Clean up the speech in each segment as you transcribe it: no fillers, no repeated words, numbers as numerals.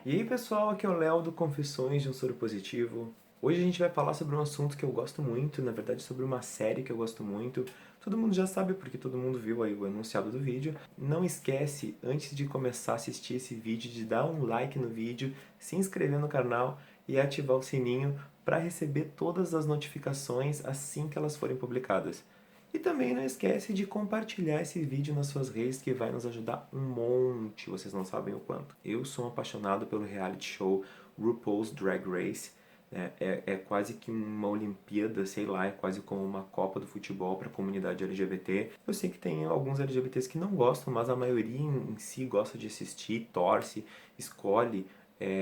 E aí pessoal, aqui é o Léo do Confissões de um Soro Positivo. Hoje a gente vai falar sobre um assunto que eu gosto muito, na verdade sobre uma série que eu gosto muito. Todo mundo já sabe porque todo mundo viu aí o enunciado do vídeo. Não esquece, antes de começar a assistir esse vídeo, de dar um like no vídeo, se inscrever no canal e ativar o sininho para receber todas as notificações assim que elas forem publicadas. E também não esquece de compartilhar esse vídeo nas suas redes que vai nos ajudar um monte, vocês não sabem o quanto. Eu sou um apaixonado pelo reality show RuPaul's Drag Race. É quase que uma Olimpíada, sei lá, é quase como uma Copa do futebol para a comunidade LGBT. Eu sei que tem alguns LGBTs que não gostam, mas a maioria em si gosta de assistir, torce, escolhe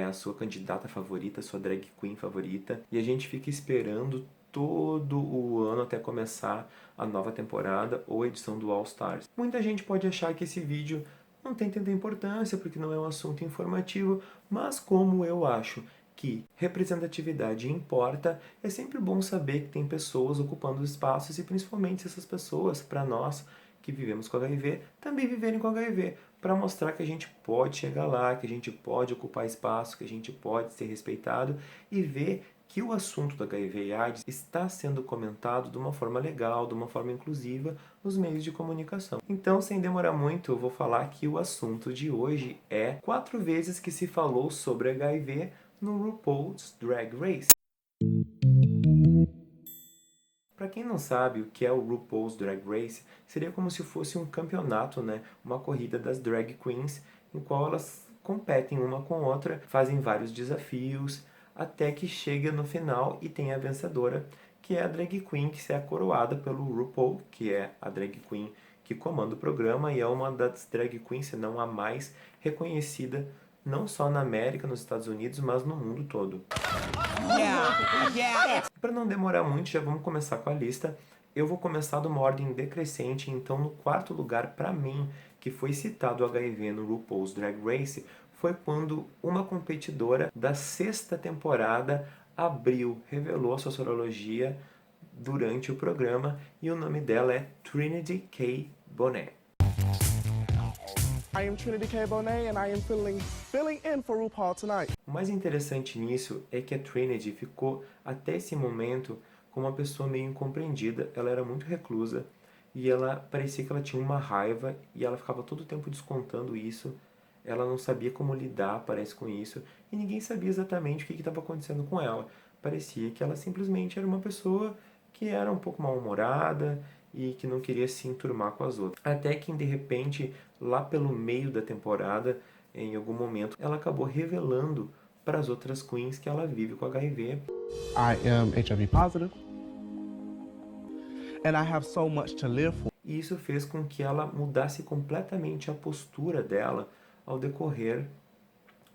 a sua candidata favorita, a sua drag queen favorita. E a gente fica esperando todo o ano até começar a nova temporada ou edição do All Stars. Muita gente pode achar que esse vídeo não tem tanta importância porque não é um assunto informativo, mas como eu acho que representatividade importa, é sempre bom saber que tem pessoas ocupando espaços e principalmente essas pessoas, para nós que vivemos com HIV, também viverem com HIV, para mostrar que a gente pode chegar lá, que a gente pode ocupar espaço, que a gente pode ser respeitado e ver que o assunto do HIV e AIDS está sendo comentado de uma forma legal, de uma forma inclusiva nos meios de comunicação. Então, sem demorar muito, eu vou falar que o assunto de hoje é 4 vezes que se falou sobre HIV no RuPaul's Drag Race. Para quem não sabe o que é o RuPaul's Drag Race, seria como se fosse um campeonato, né? Uma corrida das drag queens, em qual elas competem uma com a outra, fazem vários desafios, até que chega no final e tem a vencedora, que é a drag queen que é coroada pelo RuPaul, que é a drag queen que comanda o programa e é uma das drag queens, se não a mais reconhecida, não só na América, nos Estados Unidos, mas no mundo todo. Para não demorar muito, já vamos começar com a lista. Eu vou começar de uma ordem decrescente, então no quarto lugar, para mim, que foi citado o HIV no RuPaul's Drag Race, foi quando uma competidora da sexta temporada revelou a sua sorologia durante o programa e o nome dela é Trinity K. Bonet. I am Trinity K. Bonet and I am filling in for RuPaul tonight. O mais interessante nisso é que a Trinity ficou até esse momento como uma pessoa meio incompreendida. Ela era muito reclusa e ela parecia que ela tinha uma raiva e ela ficava todo o tempo descontando isso. Ela não sabia como lidar, parece, com isso e ninguém sabia exatamente o que estava acontecendo com ela. Parecia que ela simplesmente era uma pessoa que era um pouco mal-humorada e que não queria se enturmar com as outras. Até que, de repente, lá pelo meio da temporada, em algum momento, ela acabou revelando para as outras queens que ela vive com HIV. I am HIV positive and I have so much to live for. E isso fez com que ela mudasse completamente a postura dela ao decorrer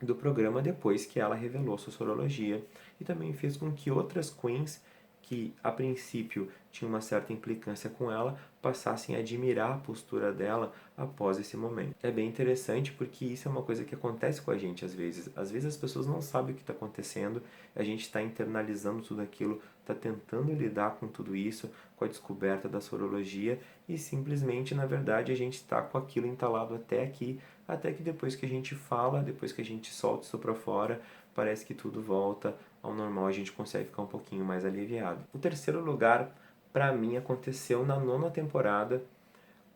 do programa depois que ela revelou sua sorologia. E também fez com que outras queens que a princípio tinham uma certa implicância com ela, passassem a admirar a postura dela após esse momento. É bem interessante porque isso é uma coisa que acontece com a gente às vezes. Às vezes as pessoas não sabem o que está acontecendo, a gente está internalizando tudo aquilo, está tentando lidar com tudo isso, com a descoberta da sorologia e simplesmente, na verdade, a gente está com aquilo entalado até aqui, até que depois que a gente fala, depois que a gente solta isso para fora, parece que tudo volta ao normal, a gente consegue ficar um pouquinho mais aliviado. O terceiro lugar, para mim, aconteceu na 9ª temporada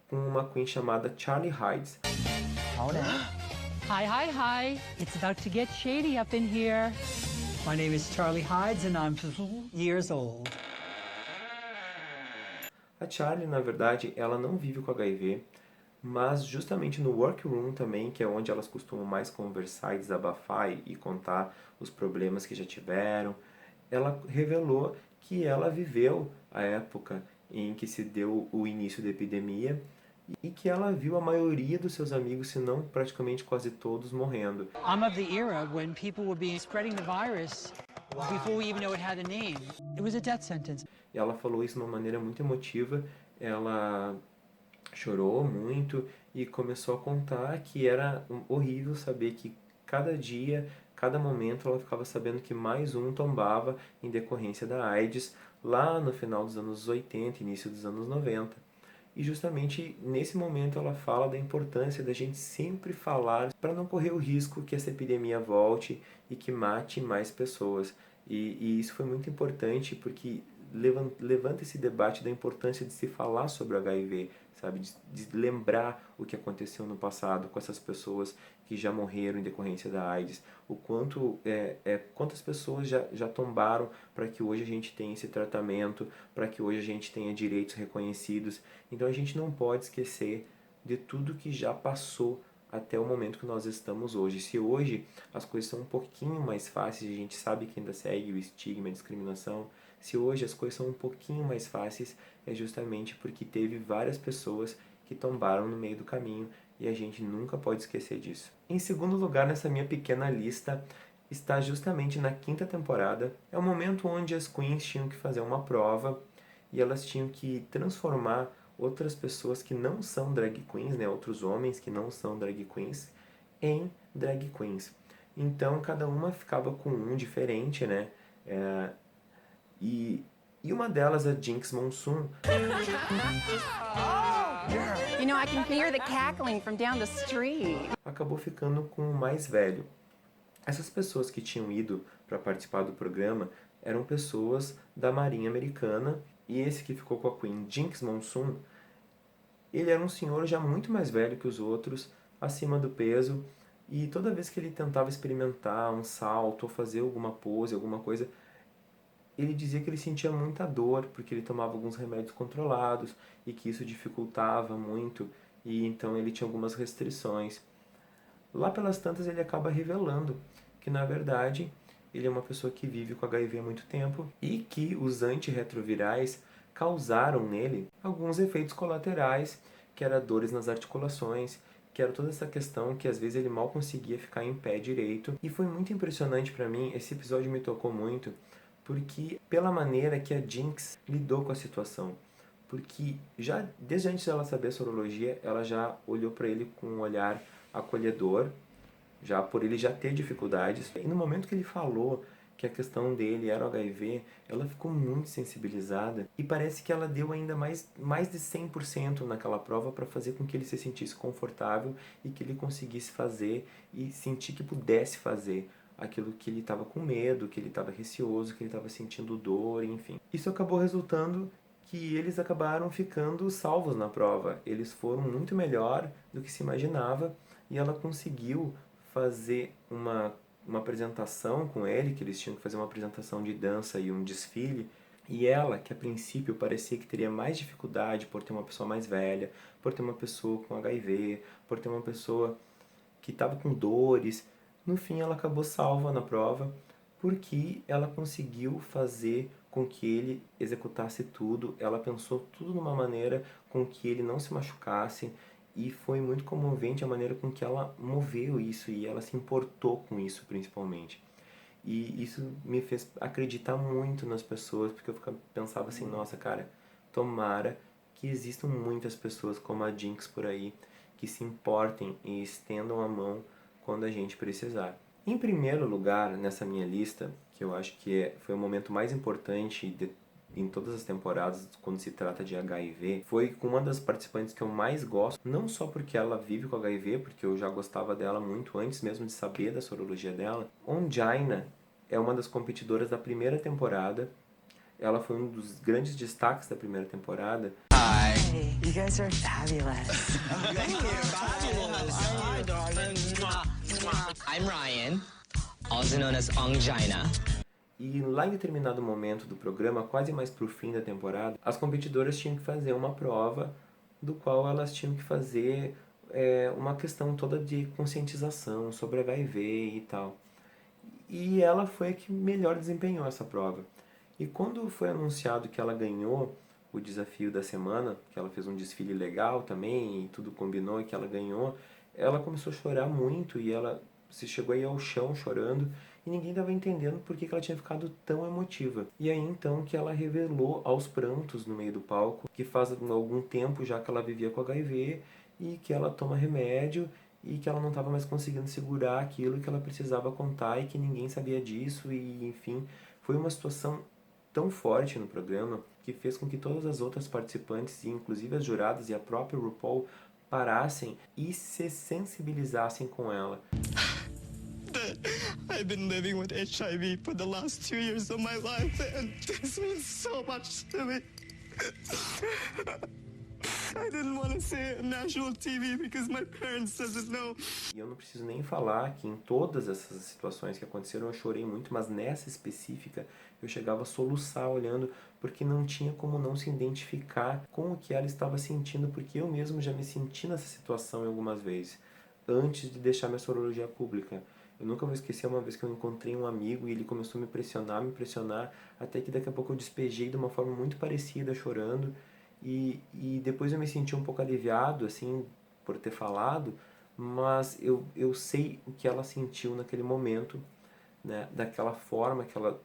com uma queen chamada Charlie Hides. Hi, hi, hi. It's about to get shady up in here. My name is Charlie Hides and I'm years old. A Charlie, na verdade, ela não vive com HIV, mas justamente no workroom também, que é onde elas costumam mais conversar e desabafar e contar os problemas que já tiveram, ela revelou que ela viveu a época em que se deu o início da epidemia e que ela viu a maioria dos seus amigos, se não praticamente quase todos, morrendo. I'm of the era when people were spreading the virus before we even know it had a name. It was a death sentence. E ela falou isso de uma maneira muito emotiva, ela chorou muito e começou a contar que era horrível saber que cada dia, cada momento ela ficava sabendo que mais um tombava em decorrência da AIDS lá no final dos anos 80, início dos anos 90. E justamente nesse momento ela fala da importância da gente sempre falar para não correr o risco que essa epidemia volte e que mate mais pessoas. E isso foi muito importante porque levanta esse debate da importância de se falar sobre o HIV, sabe? De lembrar o que aconteceu no passado com essas pessoas que já morreram em decorrência da AIDS, o quanto quantas pessoas já tombaram para que hoje a gente tenha esse tratamento, para que hoje a gente tenha direitos reconhecidos. Então a gente não pode esquecer de tudo que já passou até o momento que nós estamos hoje. Se hoje as coisas são um pouquinho mais fáceis, a gente sabe que ainda segue o estigma, a discriminação. Se hoje as coisas são um pouquinho mais fáceis, é justamente porque teve várias pessoas que tombaram no meio do caminho e a gente nunca pode esquecer disso. Em segundo lugar, nessa minha pequena lista, está justamente na 5ª temporada. É o momento onde as queens tinham que fazer uma prova e elas tinham que transformar outras pessoas que não são drag queens, né, outros homens que não são drag queens, em drag queens. Então, cada uma ficava com um diferente, né? E uma delas, a Jinx Monsoon, You know, I can hear the cackling from down the street. acabou ficando com o mais velho. Essas pessoas que tinham ido para participar do programa eram pessoas da Marinha Americana, e esse que ficou com a Queen, Jinx Monsoon, ele era um senhor já muito mais velho que os outros, acima do peso, e toda vez que ele tentava experimentar um salto ou fazer alguma pose, alguma coisa, ele dizia que ele sentia muita dor, porque ele tomava alguns remédios controlados e que isso dificultava muito, e então ele tinha algumas restrições. Lá pelas tantas ele acaba revelando que, na verdade, ele é uma pessoa que vive com HIV há muito tempo e que os antirretrovirais causaram nele alguns efeitos colaterais, que era dores nas articulações, que era toda essa questão que às vezes ele mal conseguia ficar em pé direito. E foi muito impressionante para mim, esse episódio me tocou muito, porque pela maneira que a Jinx lidou com a situação. Porque já desde antes dela saber a sorologia, ela já olhou para ele com um olhar acolhedor, já por ele já ter dificuldades. E no momento que ele falou que a questão dele era o HIV, ela ficou muito sensibilizada e parece que ela deu ainda mais de 100% naquela prova para fazer com que ele se sentisse confortável e que ele conseguisse fazer e sentir que pudesse fazer aquilo que ele estava com medo, que ele estava receoso, que ele estava sentindo dor, enfim. Isso acabou resultando que eles acabaram ficando salvos na prova. Eles foram muito melhor do que se imaginava e ela conseguiu fazer uma apresentação com ele, que eles tinham que fazer uma apresentação de dança e um desfile, e ela, que a princípio parecia que teria mais dificuldade por ter uma pessoa mais velha, por ter uma pessoa com HIV, por ter uma pessoa que estava com dores, no fim ela acabou salva na prova, porque ela conseguiu fazer com que ele executasse tudo, ela pensou tudo de uma maneira com que ele não se machucasse, e foi muito comovente a maneira com que ela moveu isso e ela se importou com isso principalmente. E isso me fez acreditar muito nas pessoas, porque eu pensava assim, nossa cara, tomara que existam muitas pessoas como a Jinx por aí, que se importem e estendam a mão quando a gente precisar. Em primeiro lugar, nessa minha lista, que eu acho que foi o momento mais importante em todas as temporadas quando se trata de HIV, foi com uma das participantes que eu mais gosto, não só porque ela vive com HIV, porque eu já gostava dela muito antes mesmo de saber da sorologia dela. Ongina é uma das competidoras da primeira temporada, ela foi um dos grandes destaques da primeira temporada. Hey, you guys are fabulous. I'm Ryan, also known as Ongina. E lá em determinado momento do programa, quase mais pro fim da temporada, as competidoras tinham que fazer uma prova do qual elas tinham que fazer uma questão toda de conscientização sobre HIV e tal. E ela foi a que melhor desempenhou essa prova. E quando foi anunciado que ela ganhou o desafio da semana, que ela fez um desfile legal também, e tudo combinou e que ela ganhou, ela começou a chorar muito e ela se chegou aí ao chão chorando e ninguém estava entendendo por que ela tinha ficado tão emotiva. E aí então que ela revelou aos prantos no meio do palco que faz algum tempo já que ela vivia com HIV e que ela toma remédio e que ela não estava mais conseguindo segurar aquilo que ela precisava contar e que ninguém sabia disso e enfim, foi uma situação tão forte no programa que fez com que todas as outras participantes, e inclusive as juradas e a própria RuPaul, parassem e se sensibilizassem com ela. I've been living with HIV for the last 2 years of my life, and this means so much to me. I didn't want to say it on national TV because my parents doesn't know. E eu não preciso nem falar que em todas essas situações que aconteceram eu chorei muito, mas nessa específica eu chegava a soluçar olhando, porque não tinha como não se identificar com o que ela estava sentindo, porque eu mesmo já me senti nessa situação algumas vezes, antes de deixar minha sorologia pública. Eu nunca vou esquecer uma vez que eu encontrei um amigo e ele começou a me pressionar, até que daqui a pouco eu despejei de uma forma muito parecida, chorando, e depois eu me senti um pouco aliviado, assim, por ter falado, mas eu sei o que ela sentiu naquele momento, né, daquela forma que ela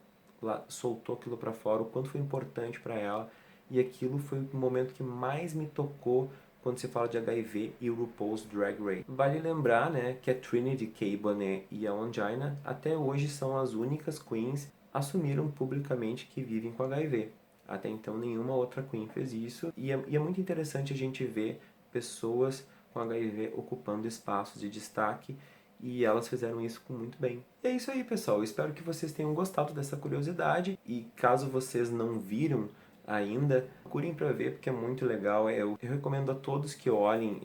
soltou aquilo para fora, o quanto foi importante para ela, e aquilo foi o momento que mais me tocou quando se fala de HIV e o RuPaul's Drag Race. Vale lembrar, né, que a Trinity K. Bonet e a Ongina até hoje são as únicas queens assumiram publicamente que vivem com HIV. Até então nenhuma outra queen fez isso, e é muito interessante a gente ver pessoas com HIV ocupando espaços de destaque, e elas fizeram isso com muito bem. E é isso aí, pessoal. Eu espero que vocês tenham gostado dessa curiosidade, e caso vocês não viram ainda, procurem para ver, porque é muito legal. Eu recomendo a todos que olhem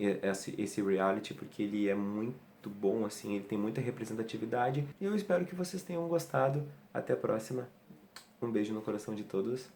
esse reality, porque ele é muito bom, assim, ele tem muita representatividade, e eu espero que vocês tenham gostado. Até a próxima. Um beijo no coração de todos.